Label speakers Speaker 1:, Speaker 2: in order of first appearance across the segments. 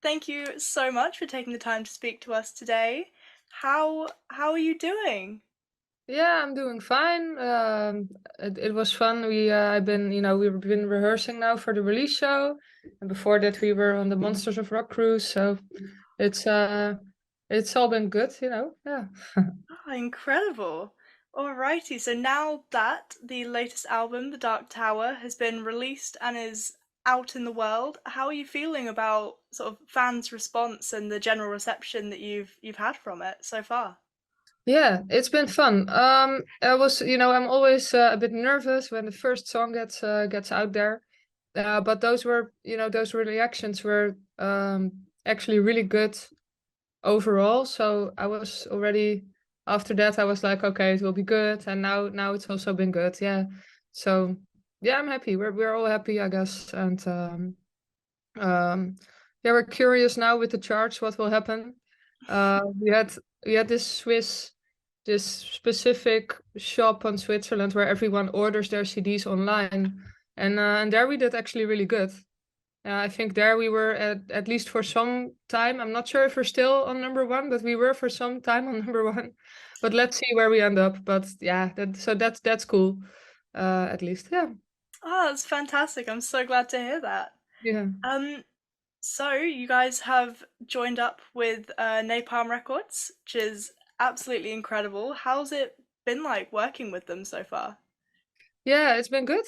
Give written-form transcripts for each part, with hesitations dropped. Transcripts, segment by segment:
Speaker 1: Thank you so much for taking the time to speak to us today. How are you doing?
Speaker 2: Yeah, I'm doing fine. It was fun. I've been, we've been rehearsing now for the release show, and before that we were on the Monsters of Rock cruise. So it's uh, it's all been good, Yeah.
Speaker 1: Oh, incredible. Alrighty, so now that the latest album, The Dark Tower, has been released and is out in the world, how are you feeling about sort of fans' response and the general reception that you've had from it so far?
Speaker 2: Yeah, it's been fun. I'm always a bit nervous when the first song gets out there. But those reactions were actually really good overall. So I was already after that I was like, okay, it will be good, and now it's also been good. Yeah. So yeah, I'm happy. We're all happy, I guess, and um, yeah, we're curious now with the charts what will happen. We had this specific shop on Switzerland where everyone orders their CDs online, and there we did actually really good. I think there we were at least for some time. I'm not sure if we're still on number one, but we were for some time on number one. But let's see where we end up. But yeah, that's cool. At least, yeah,
Speaker 1: Oh, that's fantastic. I'm so glad to hear that.
Speaker 2: yeah.
Speaker 1: Um, So you guys have joined up with Napalm Records, which is absolutely incredible. How's it been like working with them so far?
Speaker 2: Yeah, it's been good.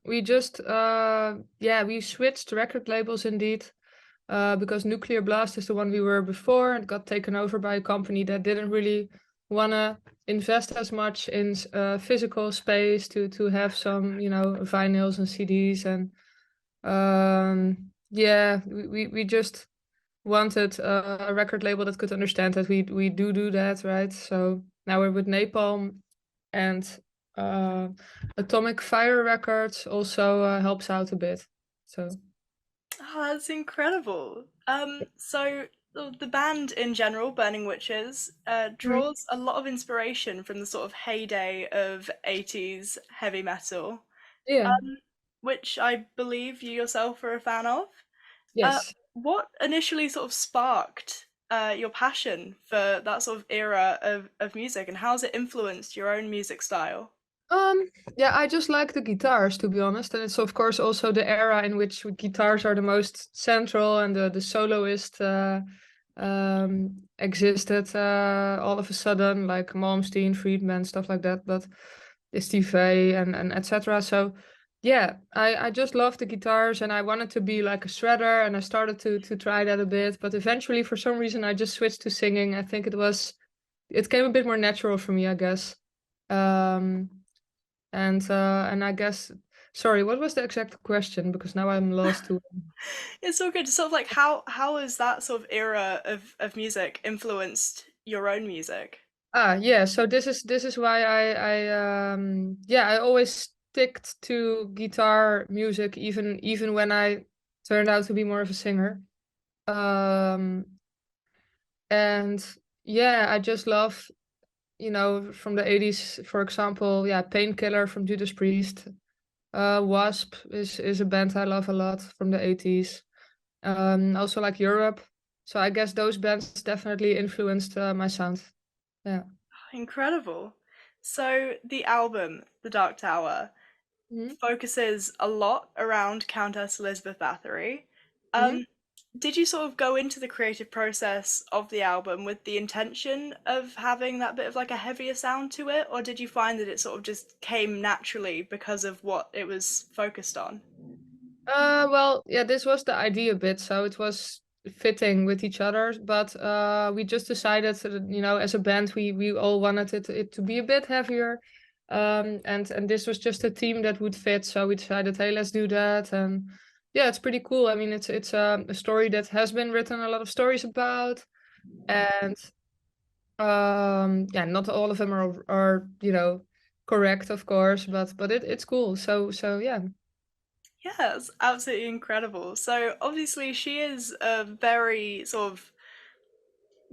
Speaker 2: We just we switched record labels indeed. Because Nuclear Blast is the one we were before and got taken over by a company that didn't really wanna invest as much in physical space to have some, vinyls and CDs, and yeah, we just wanted a record label that could understand that we do that, right? So now we're with Napalm, and uh, Atomic Fire Records also helps out a bit. So
Speaker 1: Oh, that's incredible. So the band in general, Burning Witches,
Speaker 2: Mhm.
Speaker 1: draws a lot of inspiration from the sort of heyday of 80s heavy metal,
Speaker 2: Yeah.
Speaker 1: um, which I believe you yourself are a fan of. Uh,
Speaker 2: Yes.
Speaker 1: what initially sort of sparked your passion for that sort of era of music, and how has it influenced your own music style?
Speaker 2: Yeah, I just like the guitars, to be honest, and it's of course also the era in which guitars are the most central, and the soloist existed all of a sudden, like Malmsteen, Friedman, stuff like that, but Steve Vai and etc. So yeah, I just love the guitars, and I wanted to be like a shredder, and I started to try that a bit, but eventually for some reason I just switched to singing. I think it came a bit more natural for me, I guess. Um, and I guess, sorry, what was the exact question? Because now I'm lost to.
Speaker 1: It's so good. Sort of like how has that sort of era of music influenced your own music?
Speaker 2: Yeah. So this is why I always sticked to guitar music, even when I turned out to be more of a singer. Um, and yeah, I just love, from the 80s, for example, yeah, Painkiller from Judas Priest. Wasp is a band I love a lot from the 80s. Also like Europe. So I guess those bands definitely influenced my sound. Yeah.
Speaker 1: Incredible. So the album, The Dark Tower,
Speaker 2: Mhm.
Speaker 1: focuses a lot around Countess Elizabeth Bathory.
Speaker 2: Mhm.
Speaker 1: Um, did you sort of go into the creative process of the album with the intention of having that bit of like a heavier sound to it, or did you find that it sort of just came naturally because of what it was focused on?
Speaker 2: Well, yeah, this was the idea bit, so it was fitting with each other. But we just decided that, as a band, we all wanted it to be a bit heavier. And this was just a theme that would fit, so we decided, hey, let's do that. And yeah, it's pretty cool. I mean, it's a story that has been written a lot of stories about, and yeah, not all of them are correct, of course, but it's cool. So yeah.
Speaker 1: Yeah, it's absolutely incredible. So obviously she is a very sort of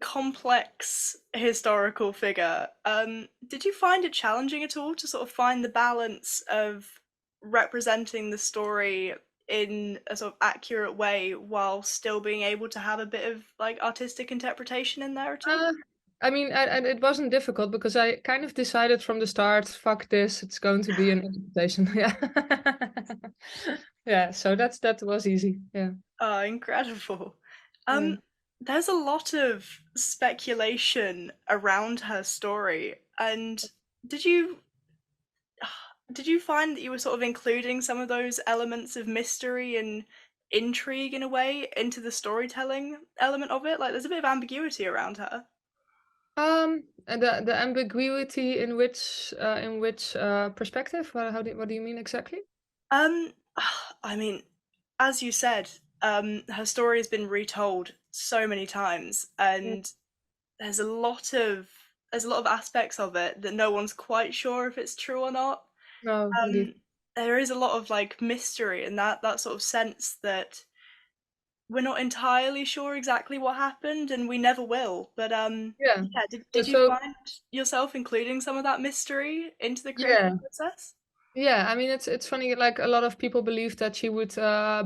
Speaker 1: complex historical figure. Did you find it challenging at all to sort of find the balance of representing the story in a sort of accurate way while still being able to have a bit of like artistic interpretation in there at all?
Speaker 2: Uh, I mean, and it wasn't difficult because I kind of decided from the start, fuck this, it's going to be an interpretation. Yeah. Yeah, so that was easy. Yeah.
Speaker 1: Oh, incredible.
Speaker 2: Yeah.
Speaker 1: Um, there's a lot of speculation around her story, and did you did you find that you were sort of including some of those elements of mystery and intrigue in a way into the storytelling element of it? Like, there's a bit of ambiguity around her.
Speaker 2: And the ambiguity in which perspective? What do you mean exactly?
Speaker 1: Um, I mean, as you said, her story has been retold so many times,
Speaker 2: Mm.
Speaker 1: and there's a lot of aspects of it that no one's quite sure if it's true or not.
Speaker 2: No, indeed.
Speaker 1: Um, there is a lot of like mystery in that sort of sense that we're not entirely sure exactly what happened, and we never will. But
Speaker 2: Yeah.
Speaker 1: yeah,
Speaker 2: So,
Speaker 1: did you
Speaker 2: so
Speaker 1: find yourself including some of that mystery into the creative
Speaker 2: yeah.
Speaker 1: process?
Speaker 2: Yeah, I mean it's funny, like a lot of people believe that she would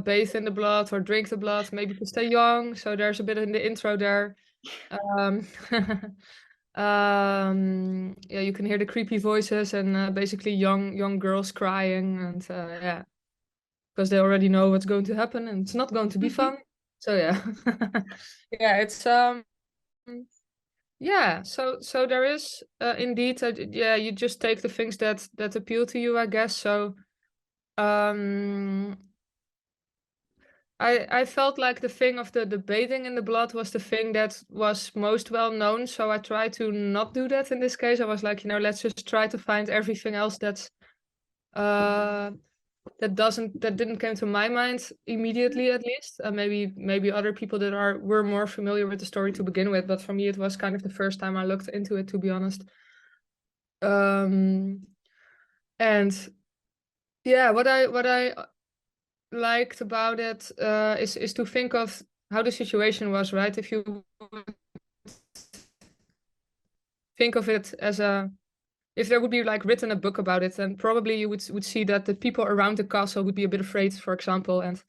Speaker 2: bathe in the blood or drink the blood, maybe to stay young. So there's a bit in the intro there. Um, yeah, you can hear the creepy voices and basically young girls crying, and yeah, because they already know what's going to happen and it's not going to be fun. So yeah, yeah, it's yeah. So there is indeed, yeah, you just take the things that appeal to you, I guess. So um, I felt like the thing of the bathing in the blood was the thing that was most well known, so I tried to not do that in this case. I was like, let's just try to find everything else uh that didn't come to my mind immediately, at least. Maybe other people that were more familiar with the story to begin with, but for me it was kind of the first time I looked into it, to be honest. Um and yeah, what I liked about it is to think of how the situation was, right? If you think of it as a if there would be like written a book about it, then probably you would see that the people around the castle would be a bit afraid, for example, and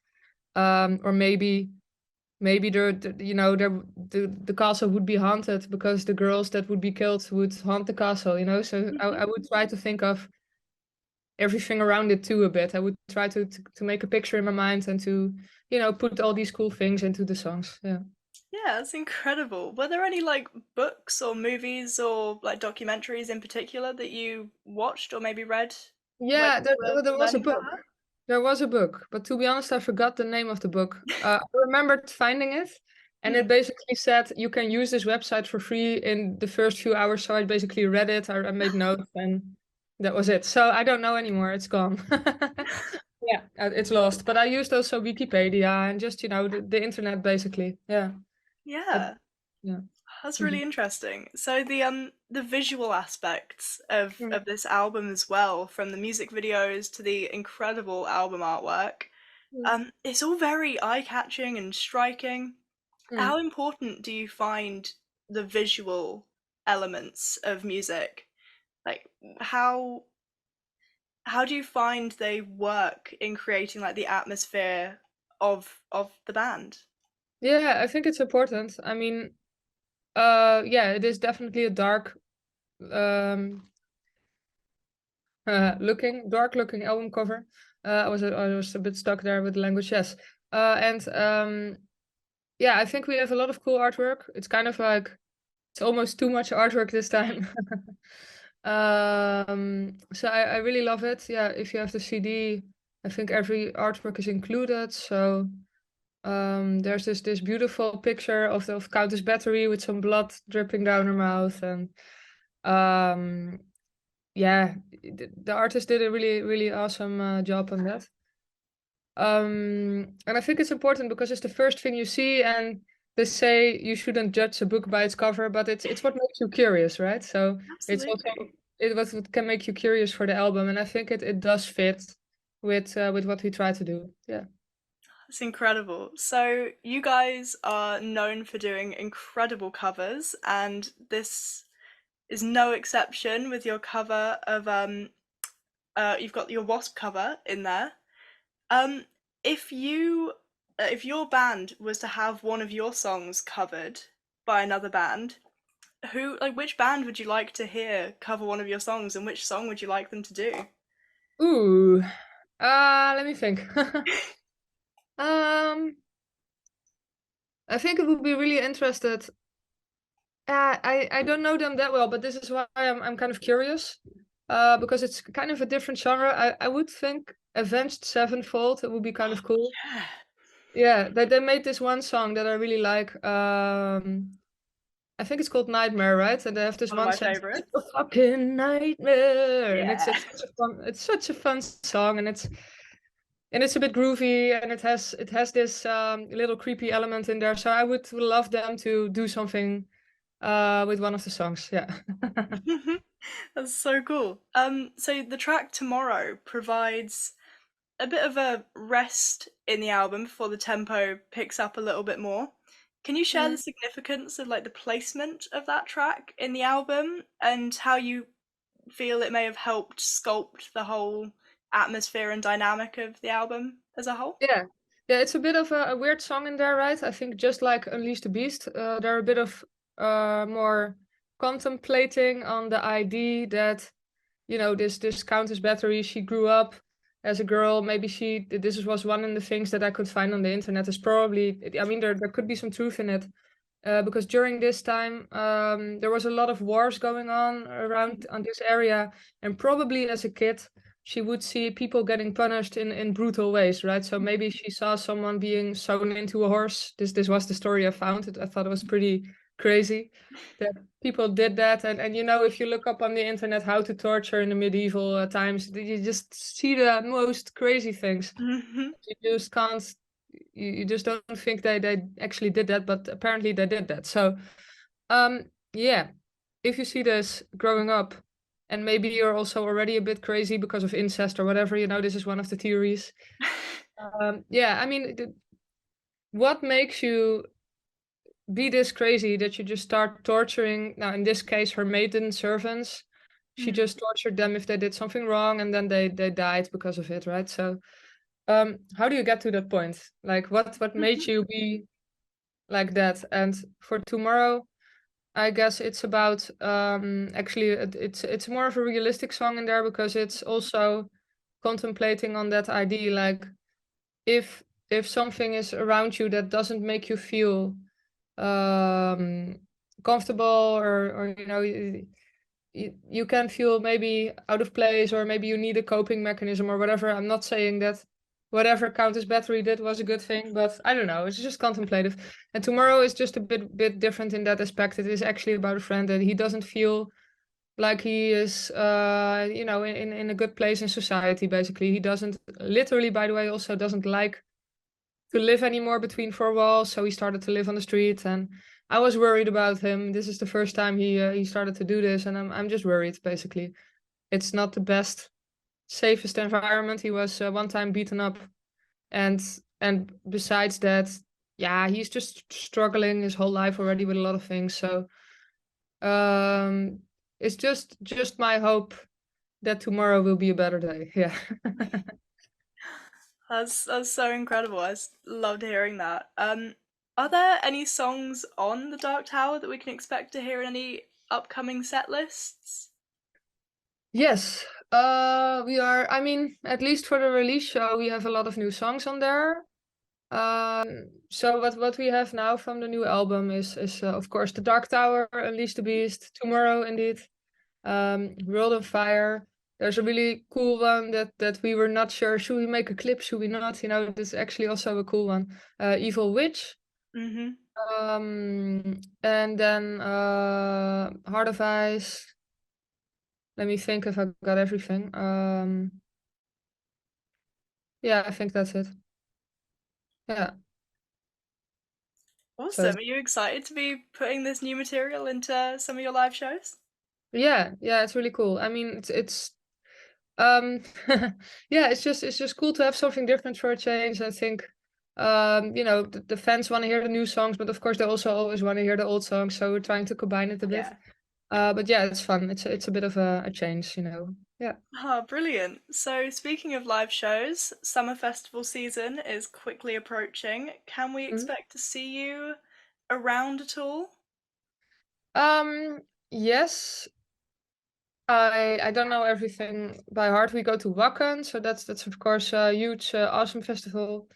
Speaker 2: or maybe the castle would be haunted because the girls that would be killed would haunt the castle, So I would try to think of everything around it too a bit. I would try to make a picture in my mind and to put all these cool things into the songs. Yeah.
Speaker 1: Yeah, that's incredible. Were there any like books or movies or like documentaries in particular that you watched or maybe read when
Speaker 2: Yeah,
Speaker 1: you were
Speaker 2: there was a
Speaker 1: learning about
Speaker 2: book.
Speaker 1: her?
Speaker 2: There was a book, but to be honest, I forgot the name of the book. I remembered finding it, and
Speaker 1: Hmm.
Speaker 2: it basically said you can use this website for free in the first few hours. So I basically read it, I made notes, and that was it. So I don't know anymore. It's gone. Yeah, it's lost. But I used also Wikipedia and just the internet basically. Yeah, but
Speaker 1: Yeah,
Speaker 2: yeah.
Speaker 1: that's
Speaker 2: Mhm.
Speaker 1: really interesting. So the visual aspects
Speaker 2: Mm,
Speaker 1: of this album as well, from the music videos to the incredible album artwork,
Speaker 2: mm,
Speaker 1: it's all very eye-catching and striking.
Speaker 2: mm.
Speaker 1: How important do you find the visual elements of music? Like how how do you find they work in creating like the atmosphere of the band?
Speaker 2: Yeah, I think it's important. I mean, yeah, it is definitely a um dark looking album cover. I was a bit stuck there with the language. Yes, and yeah, I think we have a lot of cool artwork. It's kind of like it's almost too much artwork this time. So I really love it. Yeah, if you have the CD, I think every artwork is included. So there's this beautiful picture of Countess Bathory with some blood dripping down her mouth, and um yeah, the artist did a really, really awesome job on that. And I think it's important because it's the first thing you see, and they say you shouldn't judge a book by its cover, but it's what makes you curious, right? So it's also
Speaker 1: Absolutely.
Speaker 2: what can make you curious for the album, and I think it does fit with what we try to do. Yeah.
Speaker 1: It's incredible. So you guys are known for doing incredible covers, and this is no exception with your cover of you've got your Wasp cover in there. Um if your band was to have one of your songs covered by another band, who like which band would you like to hear cover one of your songs, and which song would you like them to do?
Speaker 2: Ooh. Let me think. Um, I think it would be really interested. I don't know them that well, but this is why I'm kind of curious. Because it's kind of a different genre. I would think Avenged Sevenfold, it would be kind of cool.
Speaker 1: Yeah,
Speaker 2: Yeah, they made this one song that I really like. I think it's called Nightmare, right? And they have this
Speaker 1: one of
Speaker 2: one
Speaker 1: my
Speaker 2: song, "It's
Speaker 1: favorites.
Speaker 2: a fucking nightmare," and
Speaker 1: Yeah.
Speaker 2: it's such a fun song, and it's a bit groovy, and it has this little creepy element in there. So I would love them to do something with one of the songs. Yeah.
Speaker 1: That's so cool. So the track Tomorrow provides a bit of a rest in the album before the tempo picks up a little bit more. Can you share the
Speaker 2: Mm.
Speaker 1: significance of like the placement of that track in the album and how you feel it may have helped sculpt the whole atmosphere and dynamic of the album as a whole?
Speaker 2: Yeah. Yeah, it's a bit of a weird song in there, right? I think just like Unleash the Beast, they're a bit of more contemplating on the idea that, this Countess Bathory, she grew up as a girl. Maybe this was one of the things that I could find on the internet is probably, I mean, there could be some truth in it. Because during this time, there was a lot of wars going on around on this area, and probably as a kid, she would see people getting punished in brutal ways, right? So maybe she saw someone being sewn into a horse. This was the story I found. I thought it was pretty crazy that people did that, and if you look up on the internet how to torture in the medieval times, you just see the most crazy things.
Speaker 1: Mhm.
Speaker 2: You just can't you just don't think they actually did that, but apparently they did that. So yeah, if you see this growing up, and maybe you're also already a bit crazy because of incest or whatever, this is one of the theories. Yeah, I mean, what makes you be this crazy that you just start torturing, now in this case her maiden servants? She
Speaker 1: Mhm.
Speaker 2: just tortured them if they did something wrong, and then they died because of it, right? So how do you get to that point? Like, what made you be like that? And for Tomorrow, I guess it's about actually it's more of a realistic song in there, because it's also contemplating on that idea, like, if something is around you that doesn't make you feel um comfortable, or you can feel maybe out of place, or maybe you need a coping mechanism or whatever. I'm not saying that whatever Countess Battery did was a good thing, but I don't know. It's just contemplative. And Tomorrow is just a bit different in that aspect. It is actually about a friend that he doesn't feel like he is, in a good place in society. Basically, he doesn't literally, by the way, also doesn't like to live anymore between four walls. So he started to live on the street, and I was worried about him. This is the first time he started to do this, and I'm just worried. Basically, it's not the best, safest environment. He was one time beaten up, and besides that, yeah, he's just struggling his whole life already with a lot of things. So um, it's just my hope that tomorrow will be a better day. Yeah.
Speaker 1: That's so incredible. Loved hearing that. Are there any songs on the Dark Tower that we can expect to hear in any upcoming set lists?
Speaker 2: Yes, we are. I mean, at least for the release show, we have a lot of new songs on there. So what we have now from the new album is of course the Dark Tower, Unleash the Beast, Tomorrow, indeed, World on Fire. There's a really cool one that we were not sure. Should we make a clip? Should we not? This is actually also a cool one. Evil Witch.
Speaker 1: Mm-hmm.
Speaker 2: And then Heart of Ice. Let me think if I got everything. Yeah, I think that's it. Yeah. So
Speaker 1: Awesome. Are you excited to be putting this new material into some of your live shows?
Speaker 2: yeah, it's really cool. I mean, it's um yeah, it's just cool to have something different for a change. I think the fans want to hear the new songs, but of course they also always want to hear the old songs. So we're trying to combine it a bit.
Speaker 1: Yeah.
Speaker 2: But yeah, it's fun. It's a bit of a change, you know. Yeah.
Speaker 1: Ah, brilliant. So, speaking of live shows, summer festival season is quickly approaching. Can we
Speaker 2: Mhm.
Speaker 1: expect to see you around at all?
Speaker 2: Um, yes, I don't know everything by heart. We go to Wacken, so that's of course a huge, awesome festival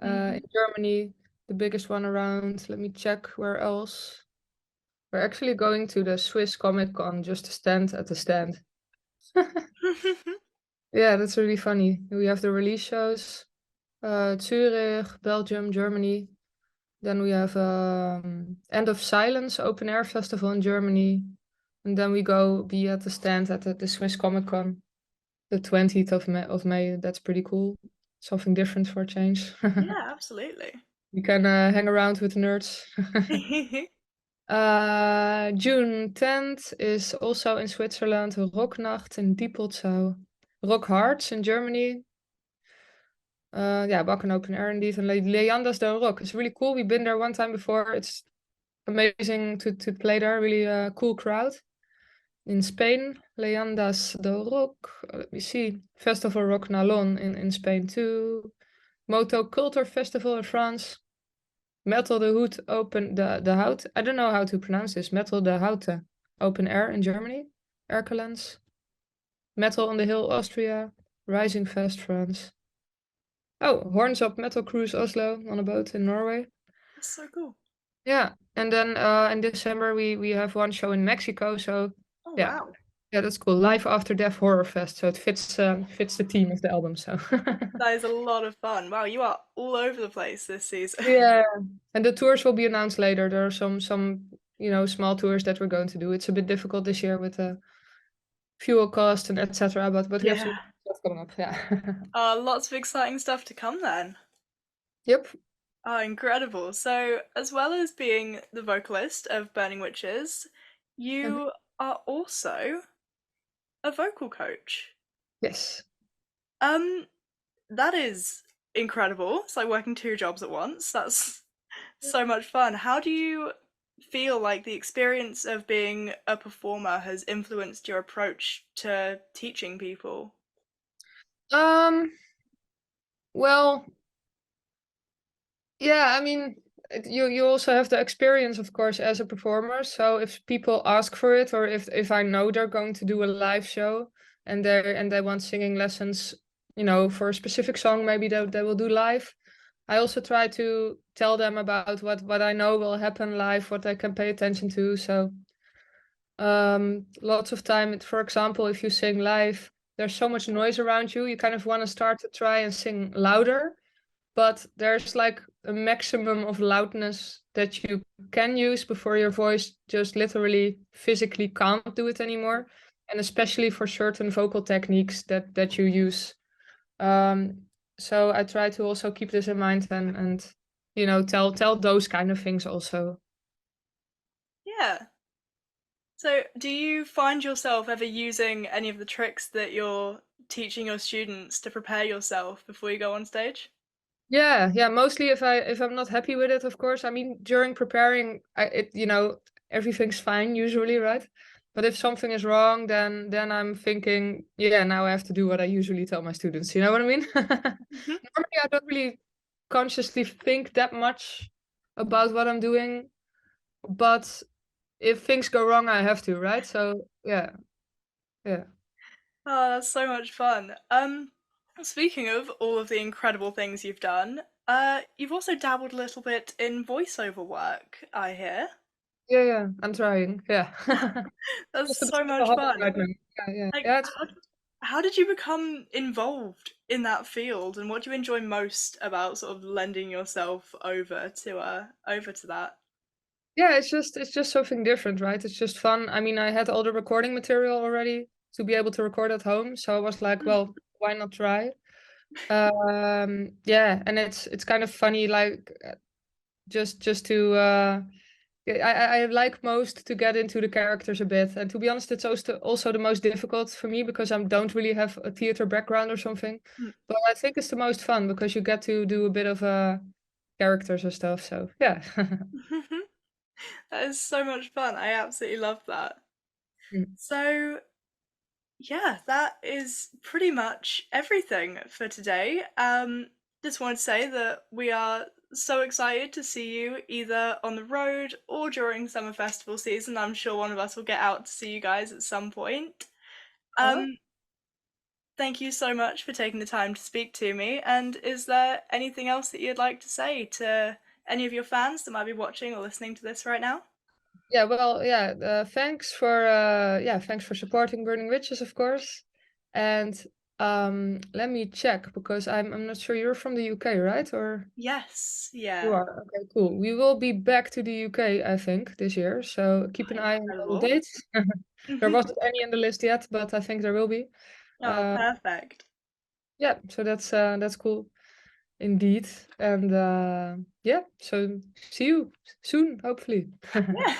Speaker 2: in
Speaker 1: Hmm.
Speaker 2: Germany, the biggest one around. Let me check where else. We're actually going to the Swiss Comic Con just to stand at the stand. Yeah, that's really funny. We have the release shows, Zurich, Belgium, Germany. Then we have End of Silence open air festival in Germany. And then we go be at the stand at the Swiss Comic Con, the 20th of May. That's pretty cool. Something different for a change.
Speaker 1: Yeah, absolutely.
Speaker 2: You can hang around with nerds. June 10th is also in Switzerland, Rocknacht in Diepoldsau. Rock Hearts in Germany. Yeah, Wacken open air indeed. And Leandas del Rock. It's really cool. We've been there one time before. It's amazing to play there. Really cool crowd. In Spain, Leandas del Rock. Let me see. Festival Rock Nalon in Spain too. Moto Culture Festival in France. Metal de Hout open de Hout. I don't know how to pronounce this. Metal de Houte open air in Germany. Erkelenz. Metal on the Hill Austria. Rising Fest France. Oh, Horns Up Metal Cruise Oslo on a boat in Norway.
Speaker 1: That's so cool.
Speaker 2: Yeah, and then in December we have one show in Mexico. So
Speaker 1: Oh,
Speaker 2: yeah,
Speaker 1: wow.
Speaker 2: yeah, that's cool. Life After Death Horror Fest. So it fits the theme of the album. So
Speaker 1: That is a lot of fun. Wow, you are all over the place this season.
Speaker 2: yeah, and the tours will be announced later. There are some small tours that we're going to do. It's a bit difficult this year with fuel cost and etc. But we have some
Speaker 1: Yeah.
Speaker 2: stuff coming up. Yeah.
Speaker 1: Lots of exciting stuff to come then.
Speaker 2: Yep.
Speaker 1: Oh, incredible. So, as well as being the vocalist of Burning Witches,
Speaker 2: Mhm.
Speaker 1: you are also a vocal coach.
Speaker 2: Yes.
Speaker 1: Um, that is incredible. It's like working two jobs at once. That's so much fun. How do you feel like the experience of being a performer has influenced your approach to teaching people?
Speaker 2: Um. Well, yeah, I mean, you also have the experience, of course, as a performer. So if people ask for it, or if I know they're going to do a live show and they want singing lessons, for a specific song, maybe they will do live. I also try to tell them about what I know will happen live, what they can pay attention to. So lots of time, for example, if you sing live, there's so much noise around you, you kind of want to start to try and sing louder, but there's like a maximum of loudness that you can use before your voice just literally physically can't do it anymore. And especially for certain vocal techniques that you use. Um, so I try to also keep this in mind and tell those kind of things also.
Speaker 1: Yeah. So, do you find yourself ever using any of the tricks that you're teaching your students to prepare yourself before you go on stage?
Speaker 2: Yeah, mostly if I'm not happy with it, of course. I mean, during preparing, everything's fine usually, right? But if something is wrong, then I'm thinking, yeah, now I have to do what I usually tell my students. You know what I mean?
Speaker 1: Mhm.
Speaker 2: Normally, I don't really consciously think that much about what I'm doing, but if things go wrong, I have to, right? So yeah, yeah,
Speaker 1: Oh, that's so much fun. Speaking of all of the incredible things you've done, you've also dabbled a little bit in voiceover work, I hear.
Speaker 2: yeah. I'm trying. Yeah,
Speaker 1: That's
Speaker 2: just a bit
Speaker 1: so
Speaker 2: of a
Speaker 1: much
Speaker 2: hobby
Speaker 1: fun.
Speaker 2: right now. Yeah.
Speaker 1: Like,
Speaker 2: Yeah, it's
Speaker 1: how did you become involved in that field, and what do you enjoy most about sort of lending yourself over to that?
Speaker 2: Yeah, it's just something different, right? It's just fun. I mean, I had all the recording material already to be able to record at home, so I was like,
Speaker 1: Mm.
Speaker 2: well, why not try? Yeah, and it's kind of funny, like just to I like most to get into the characters a bit, and to be honest, it's also the most difficult for me because I don't really have a theater background or something.
Speaker 1: Mm.
Speaker 2: But I think it's the most fun because you get to do a bit of characters and stuff. So yeah.
Speaker 1: That is so much fun. I absolutely love that.
Speaker 2: Mm.
Speaker 1: So, yeah, that is pretty much everything for today. Just want to say that we are so excited to see you either on the road or during summer festival season. I'm sure one of us will get out to see you guys at some point.
Speaker 2: Uh-huh.
Speaker 1: Um, Thank you so much for taking the time to speak to me. And is there anything else that you'd like to say to any of your fans that might be watching or listening to this right now?
Speaker 2: Yeah, well, yeah, thanks for supporting Burning Witches, of course. And let me check because I'm not sure you're from the UK, right? Or
Speaker 1: Yes,
Speaker 2: you
Speaker 1: yeah.
Speaker 2: are. Okay, cool. We will be back to the UK, I think, this year. So keep an eye on the
Speaker 1: Incredible.
Speaker 2: dates. There wasn't any in the list yet, but I think there will be.
Speaker 1: Oh,
Speaker 2: Uh,
Speaker 1: perfect.
Speaker 2: yeah, so that's cool indeed. And yeah, so see you soon, hopefully.
Speaker 1: Yeah.